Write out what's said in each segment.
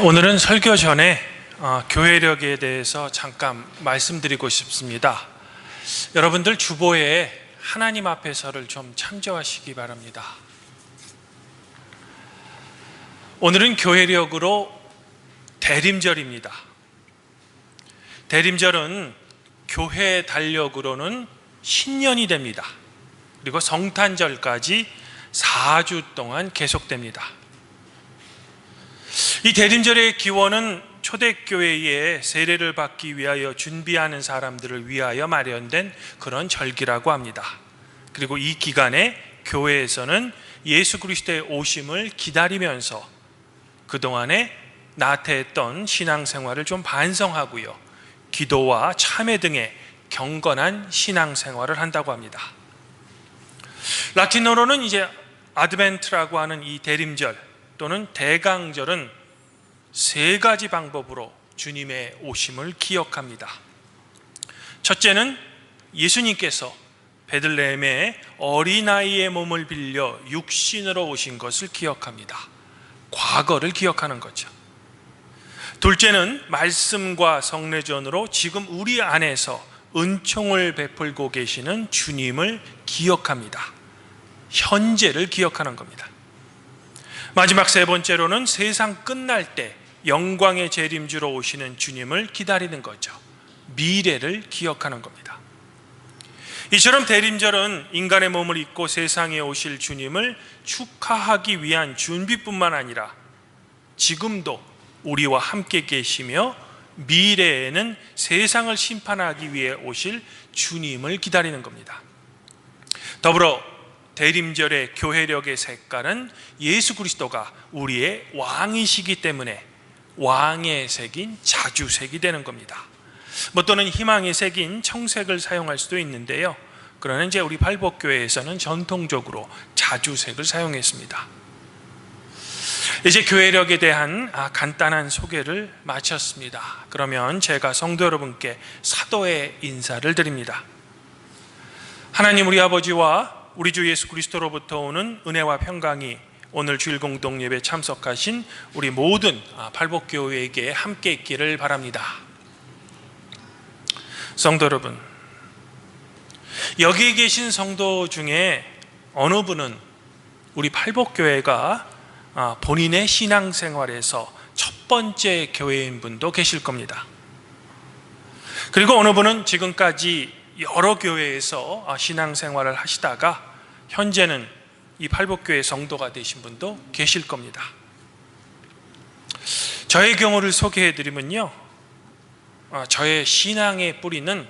오늘은 설교 전에 교회력에 대해서 잠깐 말씀드리고 싶습니다. 여러분들 주보에 하나님 앞에서를 좀 참조하시기 바랍니다. 오늘은 교회력으로 대림절입니다. 대림절은 교회 달력으로는 신년이 됩니다. 그리고 성탄절까지 4주 동안 계속됩니다. 이 대림절의 기원은 초대교회에 세례를 받기 위하여 준비하는 사람들을 위하여 마련된 그런 절기라고 합니다. 그리고 이 기간에 교회에서는 예수 그리스도의 오심을 기다리면서 그동안에 나태했던 신앙생활을 좀 반성하고요, 기도와 참회 등의 경건한 신앙생활을 한다고 합니다. 라틴어로는 이제 아드벤트라고 하는 이 대림절 또는 대강절은 세 가지 방법으로 주님의 오심을 기억합니다. 첫째는 예수님께서 베들레헴에 어린아이의 몸을 빌려 육신으로 오신 것을 기억합니다. 과거를 기억하는 거죠. 둘째는 말씀과 성례전으로 지금 우리 안에서 은총을 베풀고 계시는 주님을 기억합니다. 현재를 기억하는 겁니다. 마지막 세 번째로는 세상 끝날 때 영광의 재림주로 오시는 주님을 기다리는 거죠. 미래를 기억하는 겁니다. 이처럼 대림절은 인간의 몸을 입고 세상에 오실 주님을 축하하기 위한 준비뿐만 아니라 지금도 우리와 함께 계시며 미래에는 세상을 심판하기 위해 오실 주님을 기다리는 겁니다. 더불어 대림절의 교회력의 색깔은 예수 그리스도가 우리의 왕이시기 때문에 왕의 색인 자주색이 되는 겁니다. 또는 희망의 색인 청색을 사용할 수도 있는데요, 그러나 이제 우리 팔복교회에서는 전통적으로 자주색을 사용했습니다. 이제 교회력에 대한 간단한 소개를 마쳤습니다. 그러면 제가 성도 여러분께 사도의 인사를 드립니다. 하나님 우리 아버지와 우리 주 예수 그리스도로부터 오는 은혜와 평강이 오늘 주일 공동 예배 참석하신 우리 모든 팔복교회에게 함께 있기를 바랍니다. 성도 여러분, 여기 계신 성도 중에 어느 분은 우리 팔복교회가 본인의 신앙생활에서 첫 번째 교회인 분도 계실 겁니다. 그리고 어느 분은 지금까지 여러 교회에서 신앙생활을 하시다가 현재는 이 팔복교회 성도가 되신 분도 계실 겁니다. 저의 경우를 소개해드리면요, 저의 신앙의 뿌리는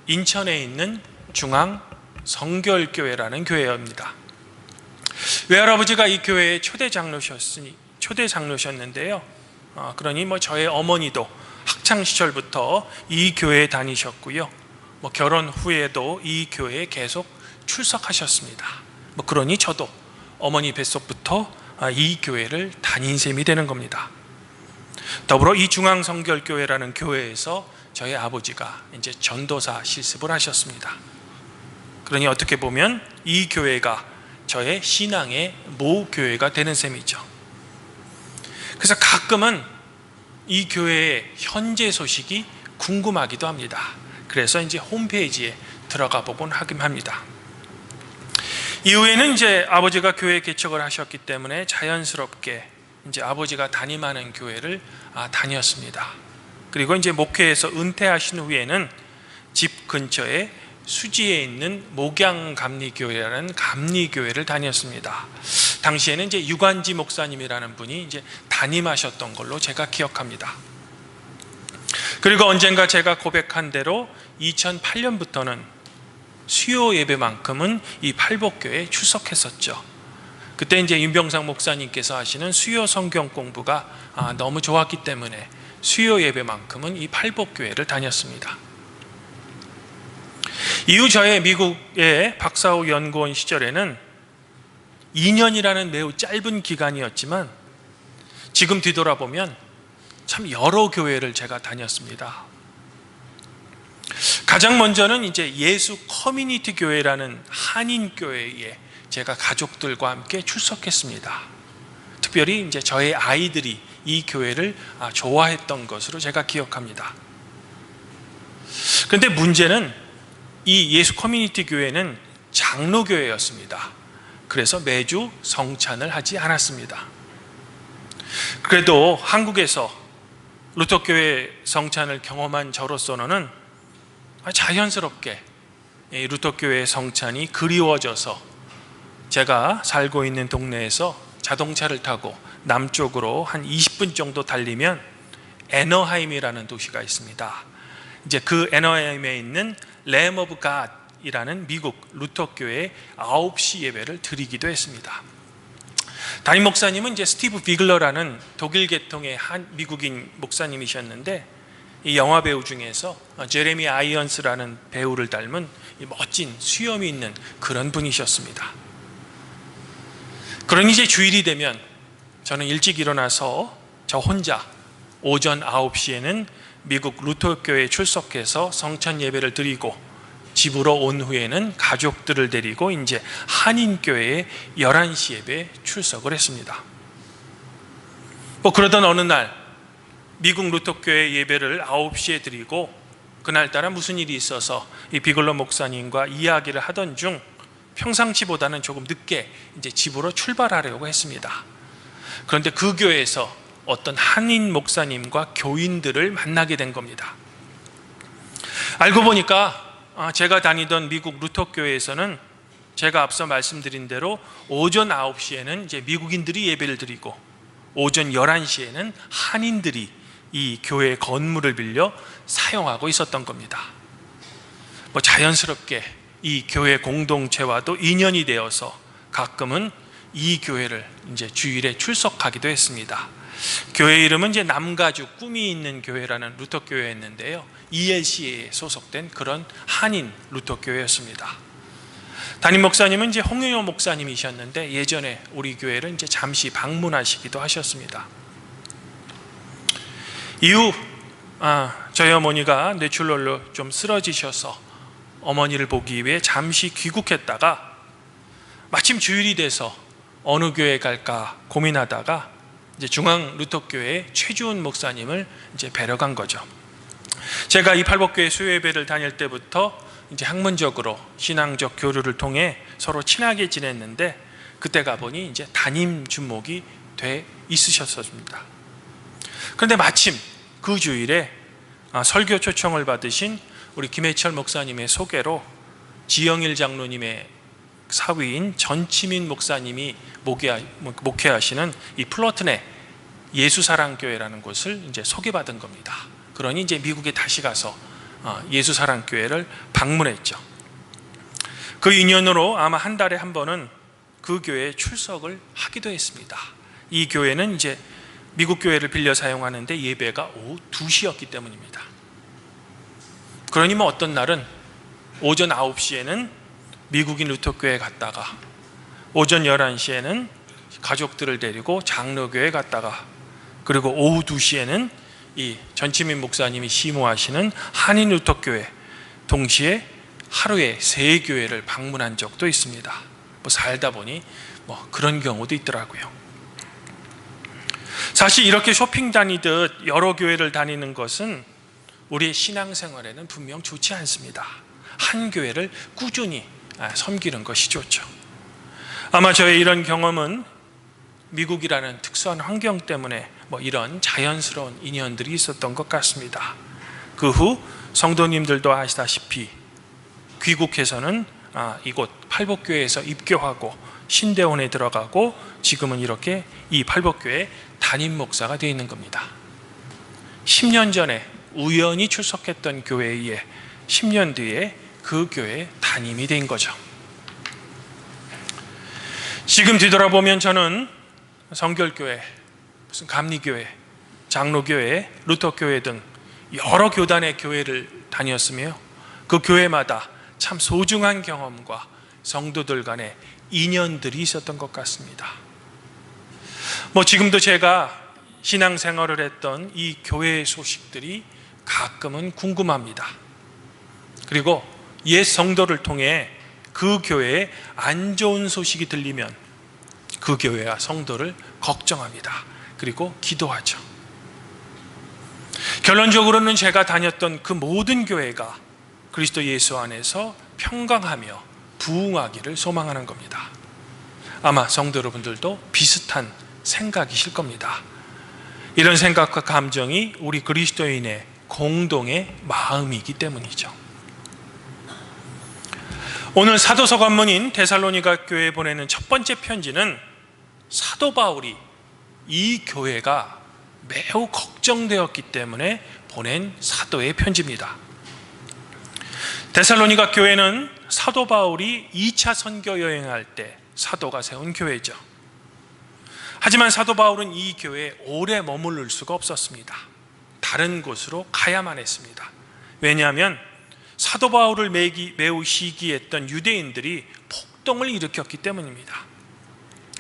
인천에 있는 중앙 성결교회라는 교회입니다. 외할아버지가 이 교회의 초대 장로셨는데요, 그러니 저의 어머니도 학창 시절부터 이 교회에 다니셨고요, 결혼 후에도 이 교회에 계속 출석하셨습니다. 그러니 저도 어머니 뱃속부터 이 교회를 다닌 셈이 되는 겁니다. 더불어 이 중앙성결교회라는 교회에서 저희 아버지가 이제 전도사 실습을 하셨습니다. 그러니 어떻게 보면 이 교회가 저의 신앙의 모교회가 되는 셈이죠. 그래서 가끔은 이 교회의 현재 소식이 궁금하기도 합니다. 그래서 이제 홈페이지에 들어가 보곤 하긴 합니다. 이후에는 이제 아버지가 교회 개척을 하셨기 때문에 자연스럽게 이제 아버지가 담임하는 교회를 다녔습니다. 그리고 이제 목회에서 은퇴하신 후에는 집 근처에 수지에 있는 목양감리교회라는 감리교회를 다녔습니다. 당시에는 이제 유관지 목사님이라는 분이 이제 담임하셨던 걸로 제가 기억합니다. 그리고 언젠가 제가 고백한 대로 2008년부터는 수요 예배만큼은 이 팔복교회에 출석했었죠. 그때 이제 윤병상 목사님께서 하시는 수요 성경 공부가 너무 좋았기 때문에 수요 예배만큼은 이 팔복교회를 다녔습니다. 이후 저의 미국의 박사후 연구원 시절에는 2년이라는 매우 짧은 기간이었지만 지금 뒤돌아보면 참 여러 교회를 제가 다녔습니다. 가장 먼저는 이제 예수 커뮤니티 교회라는 한인 교회에 제가 가족들과 함께 출석했습니다. 특별히 이제 저의 아이들이 이 교회를 좋아했던 것으로 제가 기억합니다. 그런데 문제는 이 예수 커뮤니티 교회는 장로교회였습니다. 그래서 매주 성찬을 하지 않았습니다. 그래도 한국에서 루터교회 성찬을 경험한 저로서는 자연스럽게 루터교회 성찬이 그리워져서 제가 살고 있는 동네에서 자동차를 타고 남쪽으로 한 20분 정도 달리면 애너하임이라는 도시가 있습니다. 이제 그 애너하임에 있는 램 오브 갓이라는 미국 루터교회 9시 예배를 드리기도 했습니다. 담임 목사님은 이제 스티브 비글러라는 독일 계통의 한 미국인 목사님이셨는데, 이 영화 배우 중에서 제레미 아이언스라는 배우를 닮은 멋진 수염이 있는 그런 분이셨습니다. 그러니 이제 주일이 되면 저는 일찍 일어나서 저 혼자 오전 9시에는 미국 루터교회에 출석해서 성찬 예배를 드리고, 집으로 온 후에는 가족들을 데리고 이제 한인교회에 11시 예배에 출석을 했습니다. 그러던 어느 날 미국 루터교회 예배를 9시에 드리고, 그날따라 무슨 일이 있어서 이 비글러 목사님과 이야기를 하던 중 평상시보다는 조금 늦게 이제 집으로 출발하려고 했습니다. 그런데 그 교회에서 어떤 한인 목사님과 교인들을 만나게 된 겁니다. 알고 보니까 제가 다니던 미국 루터교회에서는 제가 앞서 말씀드린 대로 오전 9시에는 이제 미국인들이 예배를 드리고, 오전 11시에는 한인들이 이 교회 건물을 빌려 사용하고 있었던 겁니다. 자연스럽게 이 교회 공동체와도 인연이 되어서 가끔은 이 교회를 이제 주일에 출석하기도 했습니다. 교회 이름은 이제 남가주 꿈이 있는 교회라는 루터교회였는데요, ELC에 소속된 그런 한인 루터교회였습니다. 담임 목사님은 이제 홍영호 목사님이셨는데, 예전에 우리 교회를 이제 잠시 방문하시기도 하셨습니다. 이후 저희 어머니가 뇌출혈로 좀 쓰러지셔서 어머니를 보기 위해 잠시 귀국했다가 마침 주일이 돼서 어느 교회 갈까 고민하다가 이제 중앙 루터교회 최주훈 목사님을 이제 뵈러 간 거죠. 제가 이 팔복교회 수요예배를 다닐 때부터 이제 학문적으로 신앙적 교류를 통해 서로 친하게 지냈는데, 그때 가보니 이제 담임 주목이 돼 있으셨습니다. 그런데 마침 그 주일에 설교 초청을 받으신 우리 김해철 목사님의 소개로 지영일 장로님의 사위인 전치민 목사님이 목회하시는 이 플러튼의 예수사랑교회라는 곳을 이제 소개받은 겁니다. 그러니 이제 미국에 다시 가서 예수사랑교회를 방문했죠. 그 인연으로 아마 한 달에 한 번은 그 교회에 출석을 하기도 했습니다. 이 교회는 이제 미국 교회를 빌려 사용하는데 예배가 오후 2시였기 때문입니다. 그러니 어떤 날은 오전 9시에는 미국인 루터교회에 갔다가, 오전 11시에는 가족들을 데리고 장로교회에 갔다가, 그리고 오후 2시에는 이 전치민 목사님이 시모하시는 한인 루터교회, 동시에 하루에 3교회를 방문한 적도 있습니다. 살다 보니 그런 경우도 있더라고요. 사실 이렇게 쇼핑 다니듯 여러 교회를 다니는 것은 우리의 신앙생활에는 분명 좋지 않습니다. 한 교회를 꾸준히 섬기는 것이 좋죠. 아마 저의 이런 경험은 미국이라는 특수한 환경 때문에 이런 자연스러운 인연들이 있었던 것 같습니다. 그 후 성도님들도 아시다시피 귀국해서는 이곳 팔복교회에서 입교하고 신대원에 들어가고, 지금은 이렇게 이 팔복교회 담임 목사가 되어 있는 겁니다. 10년 전에 우연히 출석했던 교회에 10년 뒤에 그 교회 담임이 된 거죠. 지금 뒤돌아보면 저는 성결교회, 무슨 감리교회, 장로교회, 루터교회 등 여러 교단의 교회를 다녔으며, 그 교회마다 참 소중한 경험과 성도들 간의 인연들이 있었던 것 같습니다. 지금도 제가 신앙생활을 했던 이 교회의 소식들이 가끔은 궁금합니다. 그리고 옛 성도를 통해 그 교회에 안 좋은 소식이 들리면 그 교회와 성도를 걱정합니다. 그리고 기도하죠. 결론적으로는 제가 다녔던 그 모든 교회가 그리스도 예수 안에서 평강하며 부흥하기를 소망하는 겁니다. 아마 성도 여러분들도 비슷한 생각이실 겁니다. 이런 생각과 감정이 우리 그리스도인의 공동의 마음이기 때문이죠. 오늘 사도 서관문인 데살로니가 교회에 보내는 첫 번째 편지는 사도 바울이 이 교회가 매우 걱정되었기 때문에 보낸 사도의 편지입니다. 데살로니가 교회는 사도 바울이 2차 선교 여행할 때 사도가 세운 교회죠. 하지만 사도 바울은 이 교회에 오래 머무를 수가 없었습니다. 다른 곳으로 가야만 했습니다. 왜냐하면 사도 바울을 매우 시기했던 유대인들이 폭동을 일으켰기 때문입니다.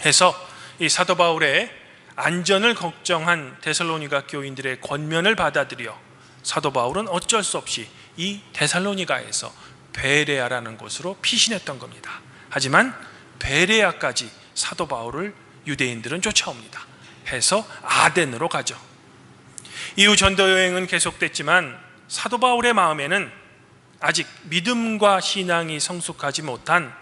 해서 이 사도 바울의 안전을 걱정한 데살로니가 교인들의 권면을 받아들여 사도 바울은 어쩔 수 없이 이 데살로니가에서 베레아라는 곳으로 피신했던 겁니다. 하지만 베레아까지 사도 바울을 유대인들은 쫓아옵니다. 해서 아덴으로 가죠. 이후 전도 여행은 계속됐지만 사도 바울의 마음에는 아직 믿음과 신앙이 성숙하지 못한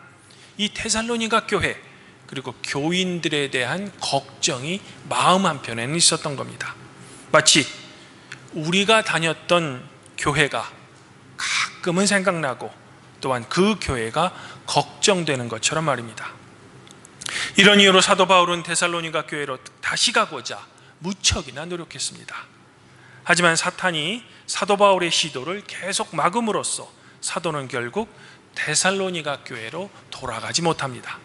이 데살로니가 교회 그리고 교인들에 대한 걱정이 마음 한편에는 있었던 겁니다. 마치 우리가 다녔던 교회가 가끔은 생각나고 또한 그 교회가 걱정되는 것처럼 말입니다. 이런 이유로 사도 바울은 데살로니가 교회로 다시 가고자 무척이나 노력했습니다. 하지만 사탄이 사도 바울의 시도를 계속 막음으로써 사도는 결국 데살로니가 교회로 돌아가지 못합니다.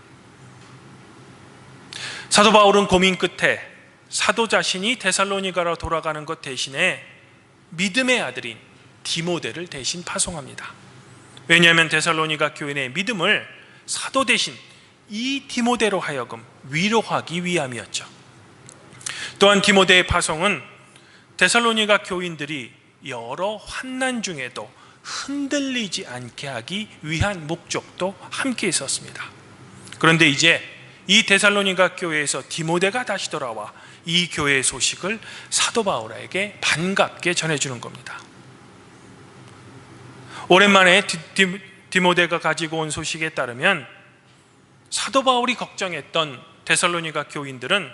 사도 바울은 고민 끝에 사도 자신이 데살로니가로 돌아가는 것 대신에 믿음의 아들인 디모데를 대신 파송합니다. 왜냐하면 데살로니가 교인의 믿음을 사도 대신 이 디모데로 하여금 위로하기 위함이었죠. 또한 디모데의 파송은 데살로니가 교인들이 여러 환난 중에도 흔들리지 않게 하기 위한 목적도 함께 있었습니다. 그런데 이제 이 데살로니가 교회에서 디모데가 다시 돌아와 이 교회의 소식을 사도 바울에게 반갑게 전해주는 겁니다. 오랜만에 디모데가 가지고 온 소식에 따르면 사도 바울이 걱정했던 데살로니가 교인들은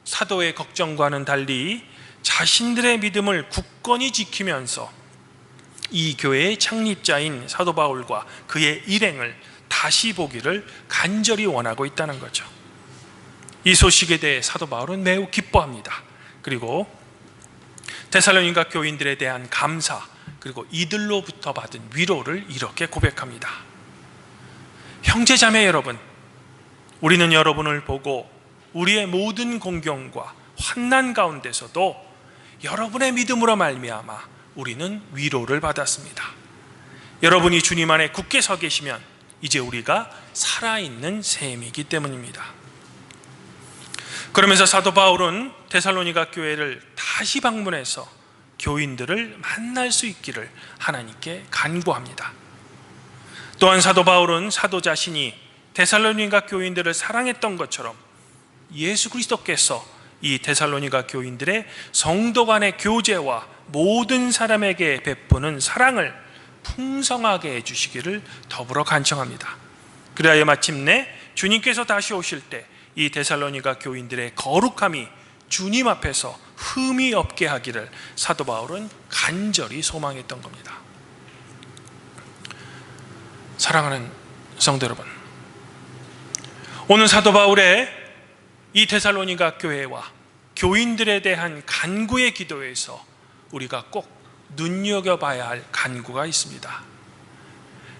사도의 걱정과는 달리 자신들의 믿음을 굳건히 지키면서 이 교회의 창립자인 사도 바울과 그의 일행을 다시 보기를 간절히 원하고 있다는 거죠. 이 소식에 대해 사도 바울은 매우 기뻐합니다. 그리고 데살로니가 교인들에 대한 감사 그리고 이들로부터 받은 위로를 이렇게 고백합니다. 형제자매 여러분, 우리는 여러분을 보고 우리의 모든 공경과 환난 가운데서도 여러분의 믿음으로 말미암아 우리는 위로를 받았습니다. 여러분이 주님 안에 굳게 서 계시면 이제 우리가 살아있는 셈이기 때문입니다. 그러면서 사도 바울은 데살로니가 교회를 다시 방문해서 교인들을 만날 수 있기를 하나님께 간구합니다. 또한 사도 바울은 사도 자신이 데살로니가 교인들을 사랑했던 것처럼 예수 그리스도께서 이 데살로니가 교인들의 성도 간의 교제와 모든 사람에게 베푸는 사랑을 풍성하게 해주시기를 더불어 간청합니다. 그리하여 마침내 주님께서 다시 오실 때 이 데살로니가 교인들의 거룩함이 주님 앞에서 흠이 없게 하기를 사도 바울은 간절히 소망했던 겁니다. 사랑하는 성도 여러분, 오늘 사도 바울의 이 데살로니가 교회와 교인들에 대한 간구의 기도에서 우리가 꼭 눈여겨봐야 할 간구가 있습니다.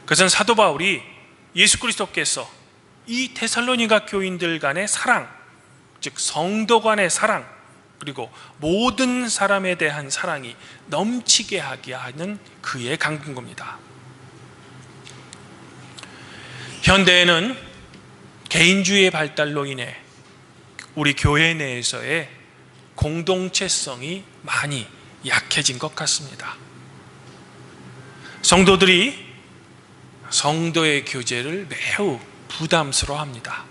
그것은 사도 바울이 예수 그리스도께서 이 데살로니가 교인들 간의 사랑, 즉 성도 간의 사랑, 그리고 모든 사람에 대한 사랑이 넘치게 하게 하는 그의 간구입니다. 현대에는 개인주의의 발달로 인해 우리 교회 내에서의 공동체성이 많이 약해진 것 같습니다. 성도들이 성도의 교제를 매우 부담스러워합니다.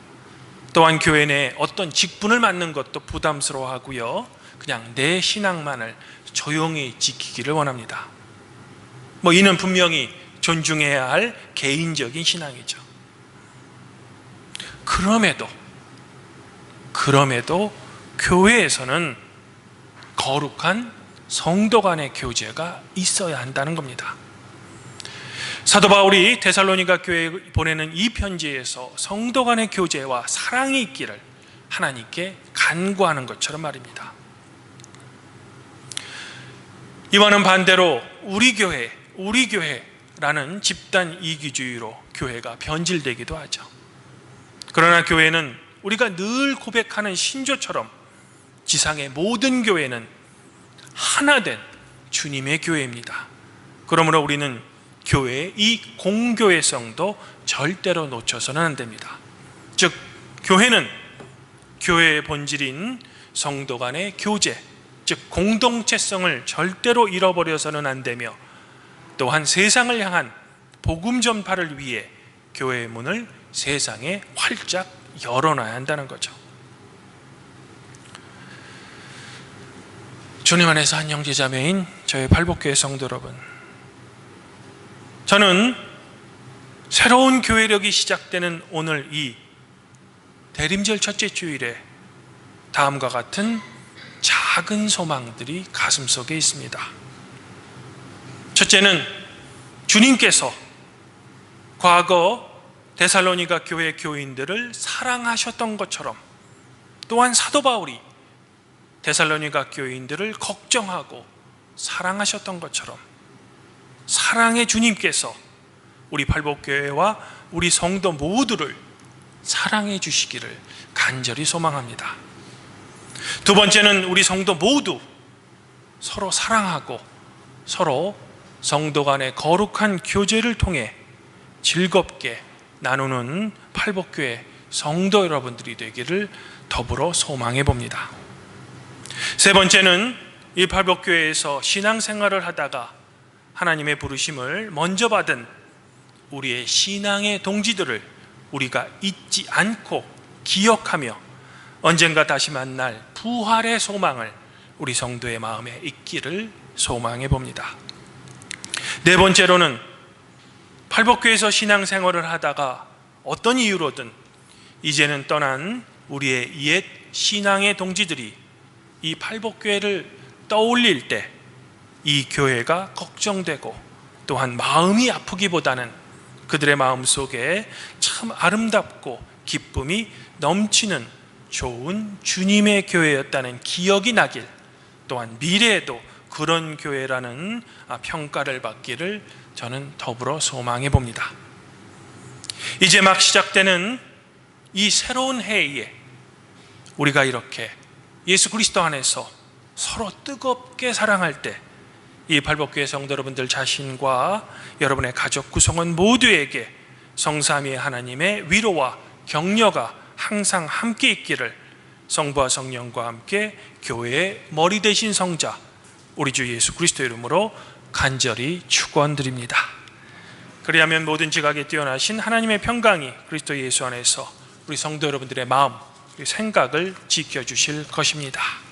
또한 교회 내에 어떤 직분을 맡는 것도 부담스러워하고요. 그냥 내 신앙만을 조용히 지키기를 원합니다. 이는 분명히 존중해야 할 개인적인 신앙이죠. 그럼에도 교회에서는 거룩한 성도 간의 교제가 있어야 한다는 겁니다. 사도 바울이 데살로니가 교회에 보내는 이 편지에서 성도 간의 교제와 사랑이 있기를 하나님께 간구하는 것처럼 말입니다. 이와는 반대로 우리 교회라는 집단 이기주의로 교회가 변질되기도 하죠. 그러나 교회는 우리가 늘 고백하는 신조처럼 지상의 모든 교회는 하나된 주님의 교회입니다. 그러므로 우리는 교회의 이 공교회성도 절대로 놓쳐서는 안 됩니다. 즉 교회는 교회의 본질인 성도 간의 교제, 즉 공동체성을 절대로 잃어버려서는 안 되며, 또한 세상을 향한 복음 전파를 위해 교회의 문을 세상에 활짝 열어놔야 한다는 거죠. 주님 안에서 한 형제자매인 저희 팔복교회 성도 여러분, 저는 새로운 교회력이 시작되는 오늘 이 대림절 첫째 주일에 다음과 같은 작은 소망들이 가슴속에 있습니다. 첫째는 주님께서 과거 데살로니가 교회 교인들을 사랑하셨던 것처럼, 또한 사도 바울이 데살로니가 교인들을 걱정하고 사랑하셨던 것처럼 사랑의 주님께서 우리 팔복교회와 우리 성도 모두를 사랑해 주시기를 간절히 소망합니다. 두 번째는 우리 성도 모두 서로 사랑하고 서로 성도 간의 거룩한 교제를 통해 즐겁게 나누는 팔복교회 성도 여러분들이 되기를 더불어 소망해 봅니다. 세 번째는 이 팔복교회에서 신앙생활을 하다가 하나님의 부르심을 먼저 받은 우리의 신앙의 동지들을 우리가 잊지 않고 기억하며 언젠가 다시 만날 부활의 소망을 우리 성도의 마음에 있기를 소망해 봅니다. 네 번째로는 팔복교회에서 신앙생활을 하다가 어떤 이유로든 이제는 떠난 우리의 옛 신앙의 동지들이 이 팔복교회를 떠올릴 때 이 교회가 걱정되고 또한 마음이 아프기보다는 그들의 마음속에 참 아름답고 기쁨이 넘치는 좋은 주님의 교회였다는 기억이 나길, 또한 미래에도 그런 교회라는 평가를 받기를 저는 더불어 소망해 봅니다. 이제 막 시작되는 이 새로운 해에 우리가 이렇게 예수 그리스도 안에서 서로 뜨겁게 사랑할 때 이 팔복교회 성도 여러분들 자신과 여러분의 가족 구성원 모두에게 성삼위의 하나님의 위로와 격려가 항상 함께 있기를 성부와 성령과 함께 교회의 머리 되신 성자 우리 주 예수 그리스도 이름으로 간절히 축원드립니다. 그리하면 모든 지각에 뛰어나신 하나님의 평강이 그리스도 예수 안에서 우리 성도 여러분들의 마음, 생각을 지켜주실 것입니다.